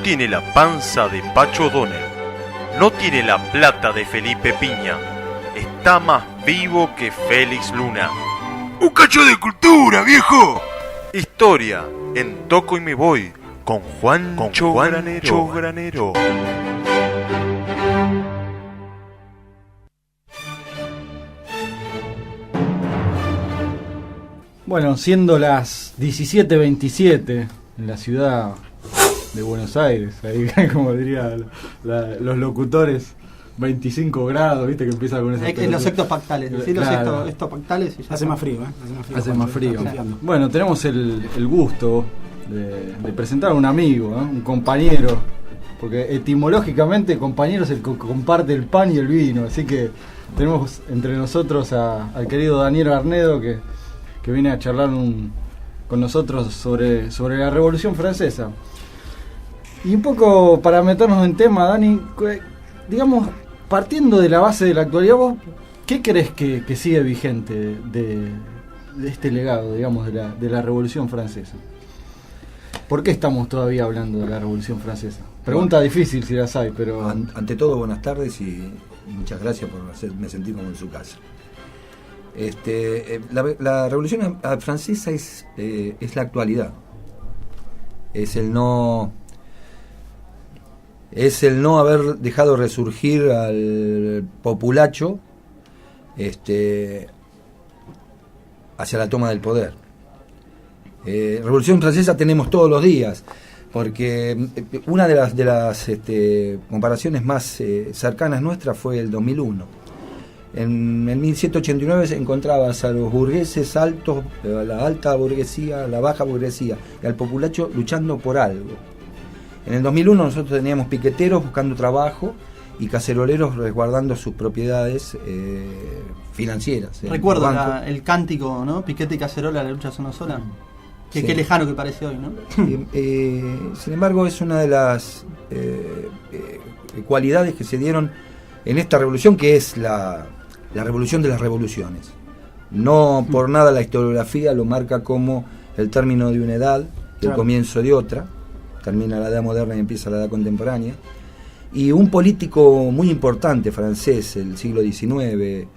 tiene la panza de Pacho Donner, no tiene la plata de Felipe Piña, está más vivo que Félix Luna. ¡Un cacho de cultura, viejo! Historia en Toco y Me Voy con Juancho Granero. Bueno, siendo las 17:27 en la ciudad de Buenos Aires, ahí como dirían los locutores, 25 grados, viste que empieza con esa... En los sectos pactales, claro. estos pactales y ya hace más frío, Hace más frío. Bueno, tenemos el gusto de presentar a un amigo, un compañero, porque etimológicamente compañero es el que comparte el pan y el vino, así que tenemos entre nosotros al querido Daniel Arnedo que viene a charlar con nosotros sobre la Revolución Francesa. Y un poco para meternos en tema, Dani, digamos, partiendo de la base de la actualidad, ¿vos qué crees que sigue vigente de este legado, digamos, de la Revolución Francesa? ¿Por qué estamos todavía hablando de la Revolución Francesa? Pregunta difícil si las hay, pero... Ante todo, buenas tardes y muchas gracias por hacerme sentir como en su casa. La Revolución Francesa es la actualidad. Es el no haber dejado resurgir al populacho hacia la toma del poder. Revolución Francesa tenemos todos los días, porque una de las comparaciones más cercanas nuestras fue el 2001. En 1789 encontrabas a los burgueses altos, a la alta burguesía, a la baja burguesía, y al populacho luchando por algo. En el 2001 nosotros teníamos piqueteros buscando trabajo y caceroleros resguardando sus propiedades financieras. Recuerdo el cántico, ¿no? Piquete y cacerola, la lucha es una sola. Sí. Qué lejano que parece hoy, ¿no? Sin embargo, es una de las cualidades que se dieron en esta revolución, que es la revolución de las revoluciones. No por nada la historiografía lo marca como el término de una edad, el comienzo de otra. Termina la edad moderna y empieza la edad contemporánea. Y un político muy importante francés del siglo XIX,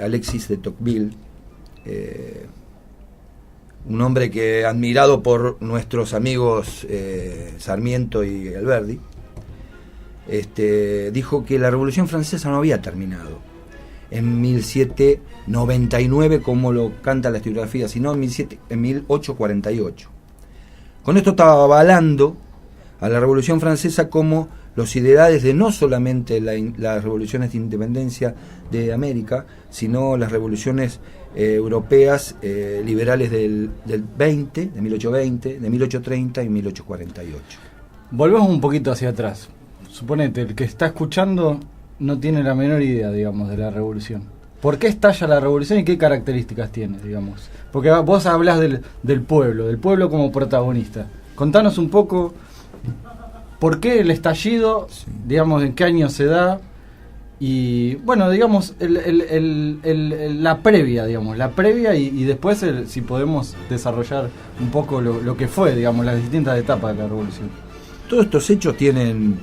Alexis de Tocqueville, un hombre que admirado por nuestros amigos Sarmiento y Alberdi, dijo que la Revolución Francesa no había terminado en 1799 como lo canta la historiografía, sino en 1848. Con esto estaba avalando a la Revolución Francesa como los ideales de no solamente las revoluciones de independencia de América, sino las revoluciones europeas liberales del 20, de 1820, de 1830 y 1848. Volvemos un poquito hacia atrás. Suponete, el que está escuchando no tiene la menor idea, digamos, de la revolución. ¿Por qué estalla la revolución y qué características tiene, digamos? Porque vos hablas del pueblo como protagonista. Contanos un poco por qué el estallido, digamos, en qué año se da y, bueno, digamos, la previa y después si podemos desarrollar un poco lo que fue, digamos, las distintas etapas de la revolución. Todos estos hechos tienen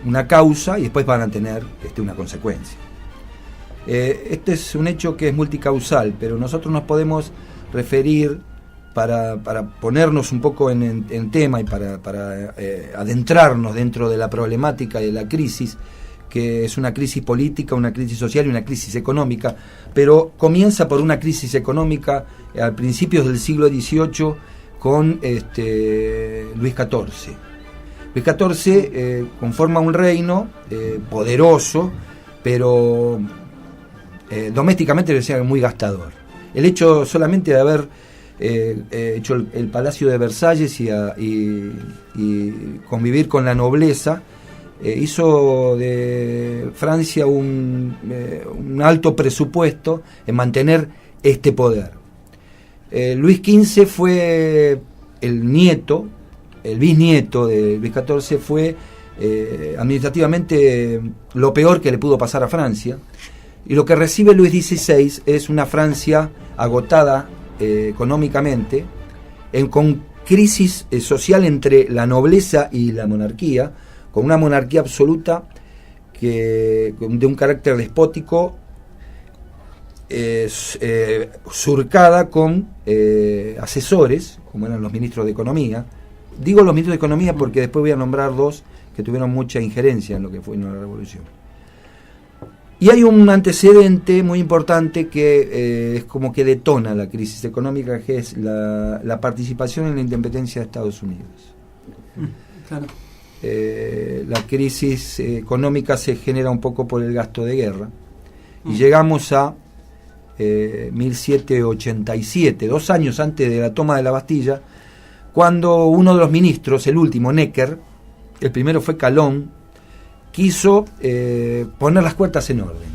una causa y después van a tener una consecuencia. Este es un hecho que es multicausal, pero nosotros nos podemos referir para ponernos un poco en tema y para adentrarnos dentro de la problemática de la crisis, que es una crisis política, una crisis social y una crisis económica, pero comienza por una crisis económica a principios del siglo XVIII con Luis XIV. Luis XIV conforma un reino poderoso, pero domésticamente decía muy gastador. El hecho solamente de haber hecho el Palacio de Versalles y convivir con la nobleza hizo de Francia un alto presupuesto en mantener este poder. Luis XV fue el bisnieto de Luis XIV, fue administrativamente lo peor que le pudo pasar a Francia, y lo que recibe Luis XVI es una Francia agotada económicamente, con crisis social entre la nobleza y la monarquía, con una monarquía absoluta de un carácter despótico, surcada con asesores, como eran los ministros de Economía. Digo los ministros de Economía porque después voy a nombrar dos que tuvieron mucha injerencia en lo que fue la revolución. Y hay un antecedente muy importante que es como que detona la crisis económica, que es la participación en la independencia de Estados Unidos. Claro. La crisis económica se genera un poco por el gasto de guerra y llegamos a 1787, 2 años antes de la toma de la Bastilla, cuando uno de los ministros, el último, Necker, el primero fue Calonne, quiso poner las cuentas en orden.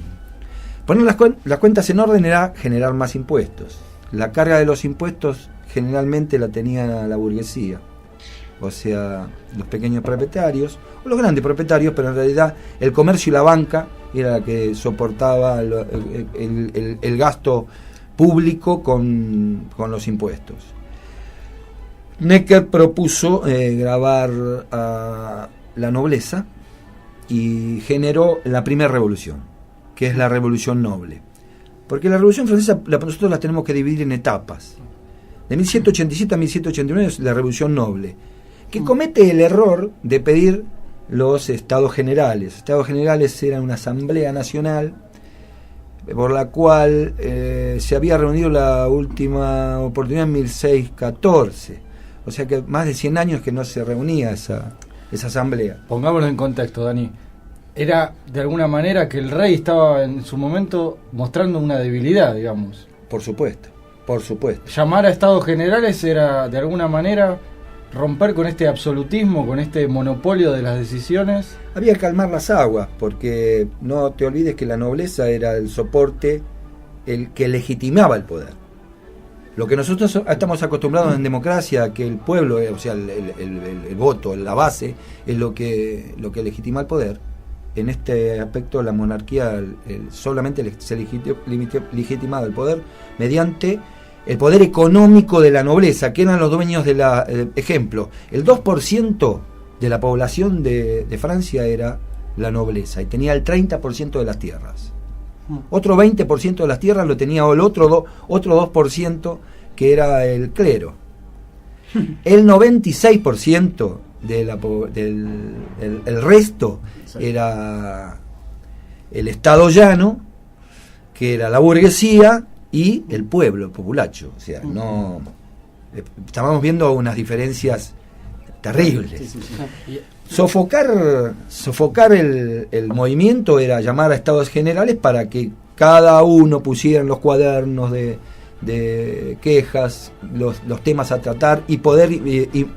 Poner las cuentas en orden era generar más impuestos. La carga de los impuestos generalmente la tenía la burguesía, o sea, los pequeños propietarios, o los grandes propietarios, pero en realidad el comercio y la banca era la que soportaba el gasto público con los impuestos. Necker propuso gravar a la nobleza y generó la primera revolución, que es la revolución noble. Porque la revolución francesa nosotros la tenemos que dividir en etapas. De 1787 a 1789 es la revolución noble, que comete el error de pedir los estados generales. Estados generales eran una asamblea nacional por la cual se había reunido la última oportunidad en 1614. O sea que más de 100 años que no se reunía esa asamblea. Pongámoslo en contexto, Dani. Era de alguna manera que el rey estaba en su momento mostrando una debilidad, digamos. Por supuesto. Llamar a estados generales era de alguna manera romper con este absolutismo, con este monopolio de las decisiones. Había que calmar las aguas, porque no te olvides que la nobleza era el soporte, el que legitimaba el poder. Lo que nosotros estamos acostumbrados en democracia, que el pueblo, o sea, el voto, la base, es lo que legitima el poder. En este aspecto la monarquía solamente se legitimaba el poder mediante el poder económico de la nobleza, que eran los dueños de la... ejemplo, el 2% de la población de Francia era la nobleza y tenía el 30% de las tierras. Otro 20% de las tierras lo tenía el otro 2% que era el clero. El 96% el resto era el estado llano, que era la burguesía, y el pueblo, el populacho. O sea, no estábamos viendo unas diferencias terribles. Sofocar el movimiento era llamar a estados generales para que cada uno pusiera en los cuadernos de quejas los temas a tratar y poder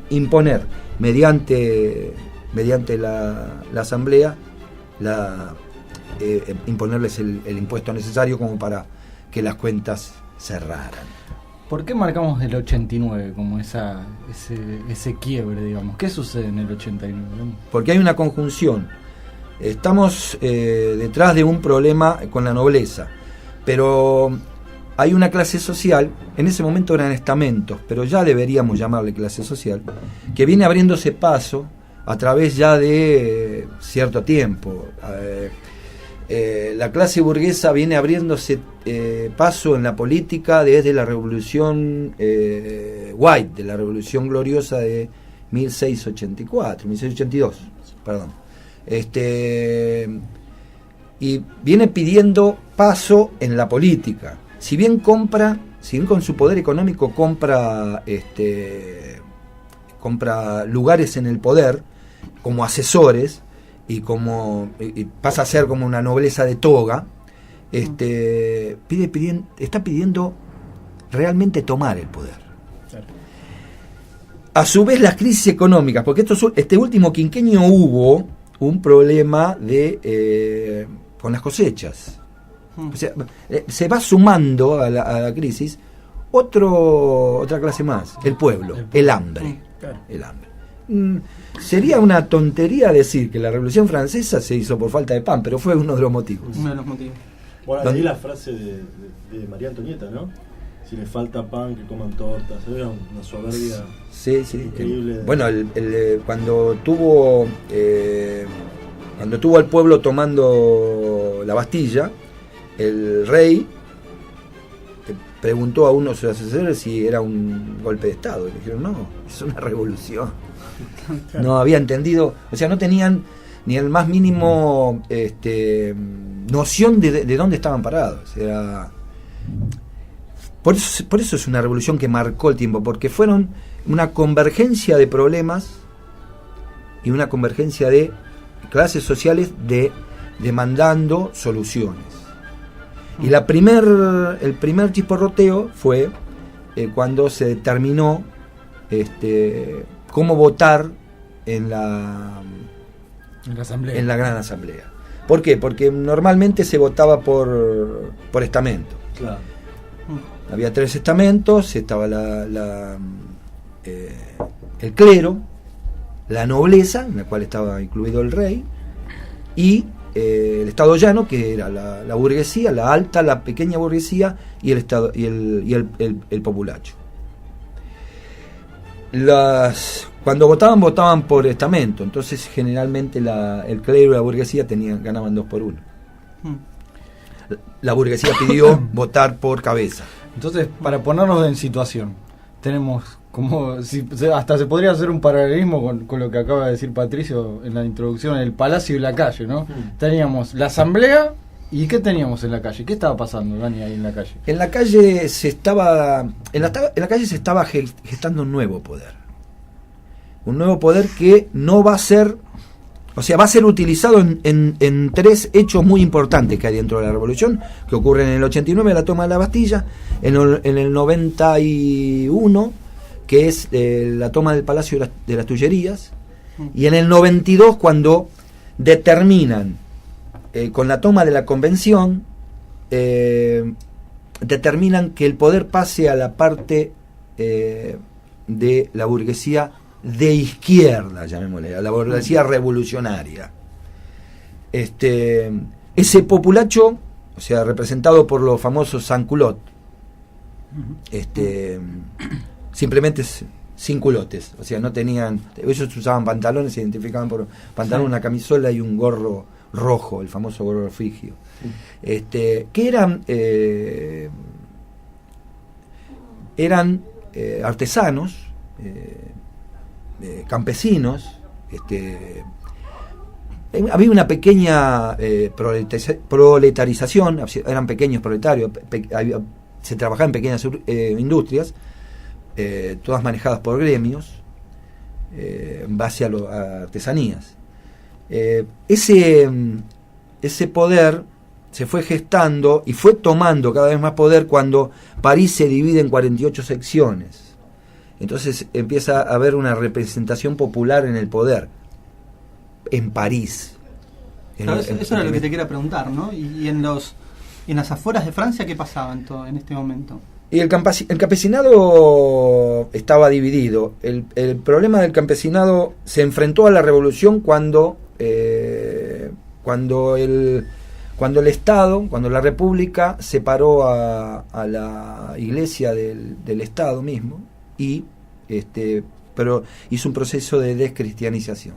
imponer mediante la asamblea imponerles el impuesto necesario como para que las cuentas cerraran. ¿Por qué marcamos el 89 como ese quiebre, digamos? ¿Qué sucede en el 89? Porque hay una conjunción. Estamos detrás de un problema con la nobleza, pero hay una clase social, en ese momento eran estamentos, pero ya deberíamos llamarle clase social, que viene abriéndose paso a través ya de cierto tiempo. La clase burguesa viene abriéndose paso en la política desde la revolución White, de la revolución gloriosa de 1682, perdón. Y viene pidiendo paso en la política. Si bien con su poder económico compra lugares en el poder como asesores, y pasa a ser como una nobleza de toga, está pidiendo realmente tomar el poder. Claro. A su vez, las crisis económicas, porque este último quinquenio hubo un problema con las cosechas. O sea, se va sumando a la crisis otra clase más, el pueblo, el hambre. Claro. El hambre. Sería una tontería decir que la Revolución Francesa se hizo por falta de pan, pero fue uno de los motivos. Bueno, leí la frase de María Antonieta, ¿no? si les falta pan, que coman tortas. Era una soberbia Sí. increíble. Bueno, cuando tuvo al pueblo tomando la Bastilla, el rey preguntó a uno de sus asesores si era un golpe de Estado. Y le dijeron, no, es una revolución. No había entendido, o sea, no tenían ni el más mínimo noción de dónde estaban parados. Por eso es una revolución que marcó el tiempo, porque fueron una convergencia de problemas y una convergencia de clases sociales demandando soluciones. Y el primer chisporroteo fue cuando se determinó cómo votar en la asamblea. En la Gran Asamblea. ¿Por qué? Porque normalmente se votaba por estamento. Claro. Había 3 estamentos, estaba el clero, la nobleza, en la cual estaba incluido el rey, y el estado llano, que era la burguesía, la alta, la pequeña burguesía, y el estado y el populacho. Cuando votaban por estamento, entonces generalmente el clero y la burguesía ganaban 2 por 1. La burguesía pidió votar por cabeza. Entonces, para ponernos en situación, tenemos hasta se podría hacer un paralelismo con lo que acaba de decir Patricio en la introducción, el palacio y la calle, ¿no? Teníamos la asamblea, ¿y qué teníamos en la calle? ¿Qué estaba pasando, Dani, ahí en la calle? En la calle se estaba gestando un nuevo poder que no va a ser, o sea, va a ser utilizado en 3 hechos muy importantes que hay dentro de la revolución, que ocurren en el 89, la toma de la Bastilla, en el 91, que es la toma del Palacio de las Tullerías, y en el 92, cuando determinan, con la toma de la Convención, determinan que el poder pase a la parte de la burguesía de izquierda, llamémosle, a la burguesía revolucionaria. Ese populacho, o sea, representado por los famosos sans-culottes, simplemente sin culotes, o sea, no tenían, ellos usaban pantalones, se identificaban por pantalón, una camisola y un gorro rojo, el famoso gorro frigio, que eran artesanos, campesinos, había una pequeña proletarización, eran pequeños proletarios, se trabajaba en pequeñas industrias, todas manejadas por gremios, en base a artesanías. Ese poder se fue gestando y fue tomando cada vez más poder cuando París se divide en 48 secciones. Entonces empieza a haber una representación popular en el poder en París. Eso era lo que te quería preguntar, ¿no? Y en las afueras de Francia, ¿qué pasaba en este momento? Y el campesinado estaba dividido. El problema del campesinado se enfrentó a la revolución cuando el Estado, cuando la República separó a la Iglesia del Estado mismo y pero hizo un proceso de descristianización.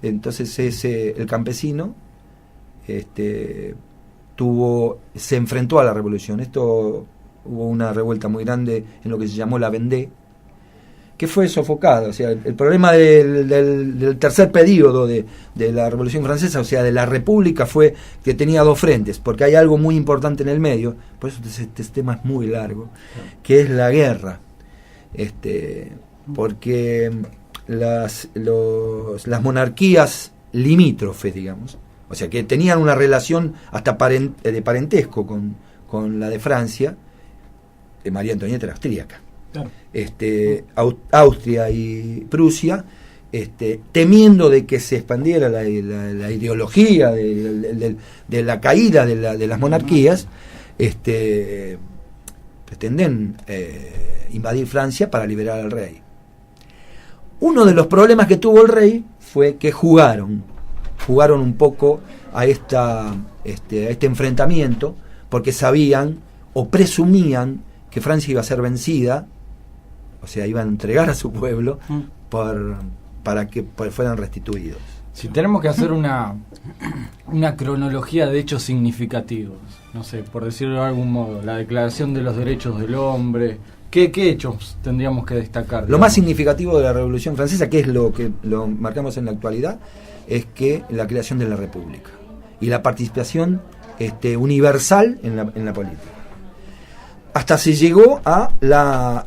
Entonces el campesino se enfrentó a la revolución. Hubo una revuelta muy grande en lo que se llamó la Vendée, que fue sofocada. O sea, el problema del tercer periodo de la Revolución Francesa, o sea, de la República, fue que tenía 2 frentes, porque hay algo muy importante en el medio, por eso este tema es muy largo, que es la guerra. Porque las monarquías limítrofes, digamos, o sea, que tenían una relación hasta de parentesco con la de Francia, María Antonieta era austríaca. Claro. Austria y Prusia, temiendo de que se expandiera la ideología de la caída de las monarquías, pretenden invadir Francia para liberar al rey. Uno de los problemas que tuvo el rey fue que jugaron un poco a este enfrentamiento, porque sabían o presumían que Francia iba a ser vencida, o sea, iba a entregar a su pueblo para que fueran restituidos. Si tenemos que hacer una cronología de hechos significativos, no sé, por decirlo de algún modo, la Declaración de los Derechos del Hombre, ¿qué hechos tendríamos que destacar? Lo más significativo de la Revolución Francesa, que es lo que lo marcamos en la actualidad, es que la creación de la República y la participación universal en la política. Hasta se llegó a la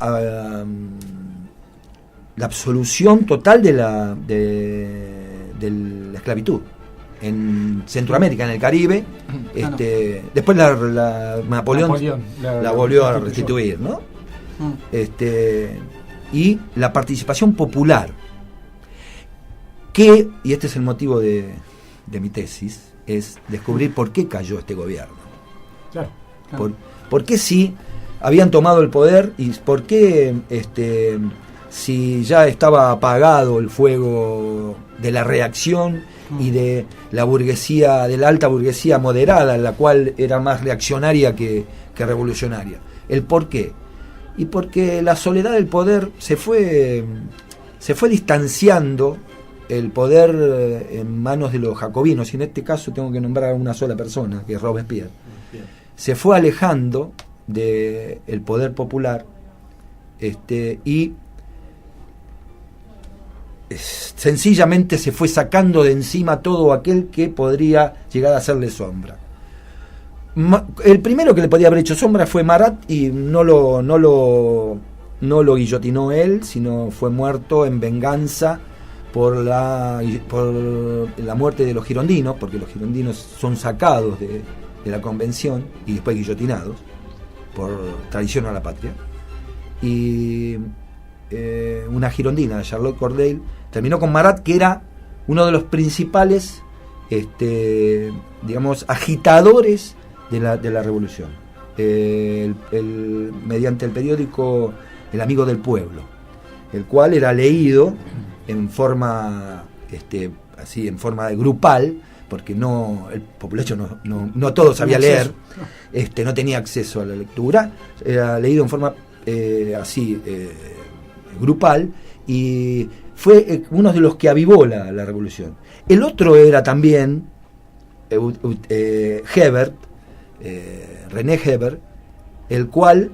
absolución total de la esclavitud en Centroamérica, en el Caribe. Después Napoleón la volvió a restituir, ¿no? Y la participación popular, que, y este es el motivo de mi tesis, es descubrir por qué cayó este gobierno. Claro. ¿Por qué sí habían tomado el poder y por qué si ya estaba apagado el fuego de la reacción y de la burguesía, de la alta burguesía moderada, la cual era más reaccionaria que revolucionaria? ¿El por qué? Y porque la soledad del poder se fue distanciando el poder en manos de los jacobinos, y en este caso tengo que nombrar a una sola persona, que es Robespierre. Se fue alejando del poder popular, y sencillamente se fue sacando de encima todo aquel que podría llegar a hacerle sombra. El primero que le podía haber hecho sombra fue Marat, y no lo guillotinó él, sino fue muerto en venganza por la muerte de los girondinos, porque los girondinos son sacados de la convención y después guillotinados por traición a la patria. Y una girondina, Charlotte Corday, terminó con Marat, que era uno de los principales agitadores de la revolución, mediante el periódico El Amigo del Pueblo, el cual era leído en forma en forma de grupal, porque el populacho no todo sabía leer, no tenía acceso a la lectura, era leído en forma grupal, y fue uno de los que avivó la revolución. El otro era también Hebert, René Hebert, el cual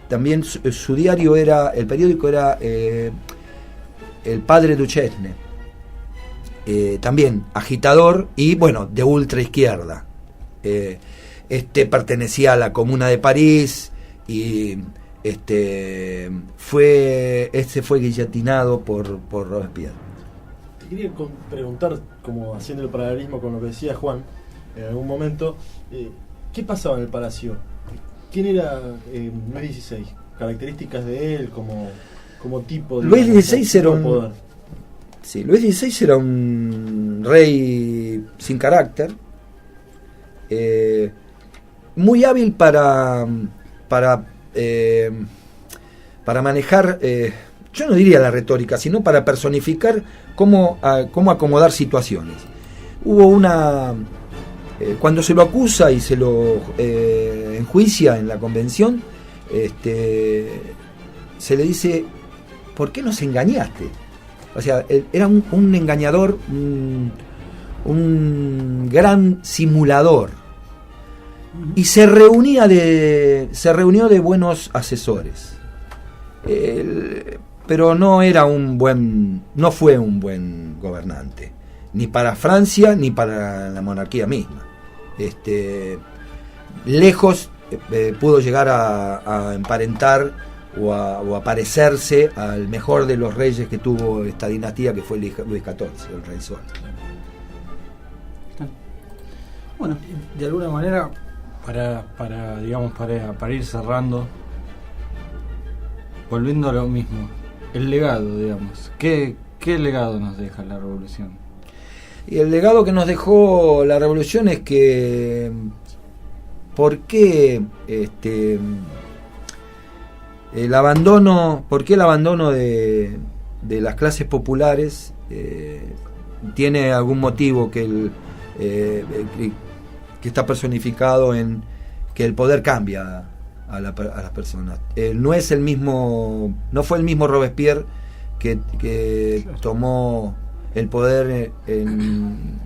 también su diario el periódico era El Padre Duchesne, también agitador y de ultra izquierda. Pertenecía a la Comuna de París y fue guillotinado por Robespierre. Te quería preguntar, como haciendo el paralelismo con lo que decía Juan en algún momento, ¿qué pasaba en el Palacio? ¿Quién era Luis XVI? ¿Características de él como tipo de Luis XVI era poder? Sí, Luis XVI era un rey sin carácter, muy hábil para manejar, yo no diría la retórica, sino para personificar cómo acomodar situaciones. Hubo cuando se lo acusa y se lo enjuicia en la convención, se le dice: ¿por qué nos engañaste? O sea, era un engañador, un gran simulador, y se reunió de buenos asesores, pero no fue un buen gobernante, ni para Francia ni para la monarquía misma. Lejos pudo llegar a emparentar o a parecerse al mejor de los reyes que tuvo esta dinastía, que fue Luis XIV, el Rey Sol. Bueno, de alguna manera, para ir cerrando, volviendo a lo mismo, el legado, ¿qué legado nos deja la revolución? Y el legado que nos dejó la revolución es que ¿por qué el abandono de las clases populares tiene algún motivo que está personificado en que el poder cambia a las personas. No es el mismo, no fue el mismo Robespierre que tomó el poder en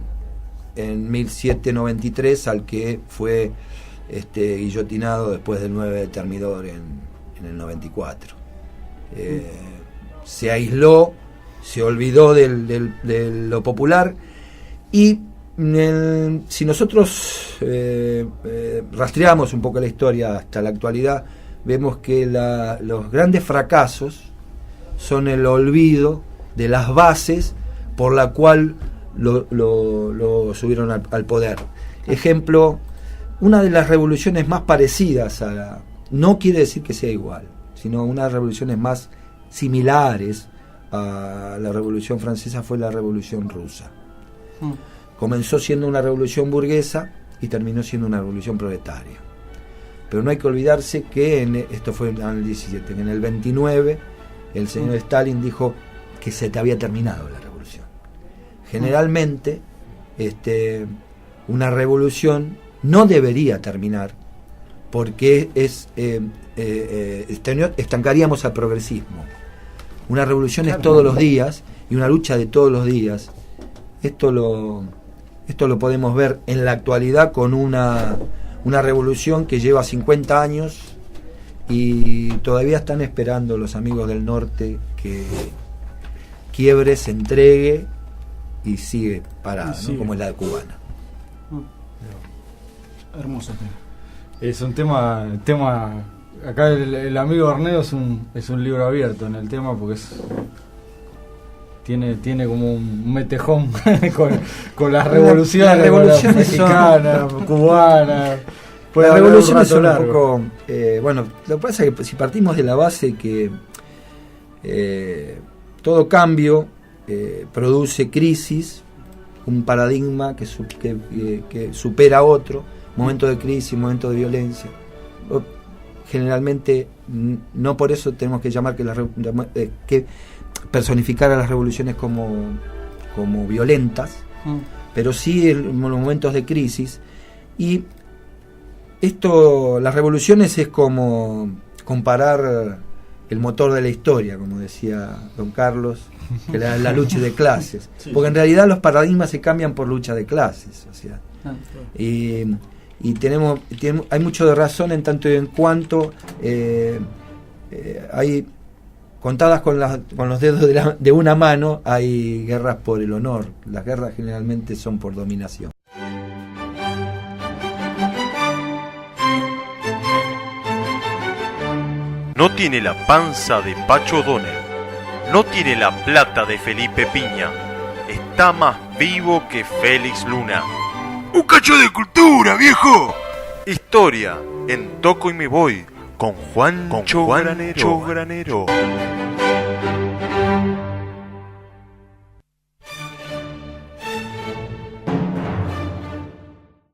1793 al que fue guillotinado después del 9 de Thermidor en el 94. Se aisló, se olvidó de lo popular, y si nosotros rastreamos un poco la historia hasta la actualidad, vemos que los grandes fracasos son el olvido de las bases por la cual lo subieron al poder. Ejemplo, una de las revoluciones más parecidas no quiere decir que sea igual, sino una de las revoluciones más similares a la Revolución Francesa fue la Revolución Rusa. Comenzó siendo una revolución burguesa y terminó siendo una revolución proletaria. Pero no hay que olvidarse que esto fue en el 17, en el 29 el señor Stalin dijo que se te había terminado la revolución. Generalmente una revolución no debería terminar, porque estancaríamos al progresismo. Una revolución es todos los días, y una lucha de todos los días. Esto lo podemos ver en la actualidad con una revolución que lleva 50 años y todavía están esperando los amigos del norte que quiebre, se entregue y sigue parada, Sí. ¿no? Como es la cubana. Hermoso tema. Es un tema acá el amigo Arnedo es un libro abierto en el tema, porque tiene como un metejón con las revoluciones, las revoluciones mexicana, cubana. Las revoluciones son un poco bueno, lo que pasa es que si partimos de la base que todo cambio produce crisis, un paradigma que supera a otro, momento de crisis, momento de violencia. Generalmente no por eso tenemos que llamar que personificar a las revoluciones como violentas, pero sí en los momentos de crisis. Y las revoluciones es como comparar el motor de la historia, como decía don Carlos, que la lucha de clases, Sí. porque en realidad los paradigmas se cambian por lucha de clases, o sea, y hay mucho de razón en tanto y en cuanto hay contadas con los dedos de una mano, hay guerras por el honor. Las guerras generalmente son por dominación. No tiene la panza de Pacho O'Donnell, no tiene la plata de Felipe Piña, está más vivo que Félix Luna. ¡Un cacho de cultura, viejo! Historia en Toco y Me Voy con Juan Granero.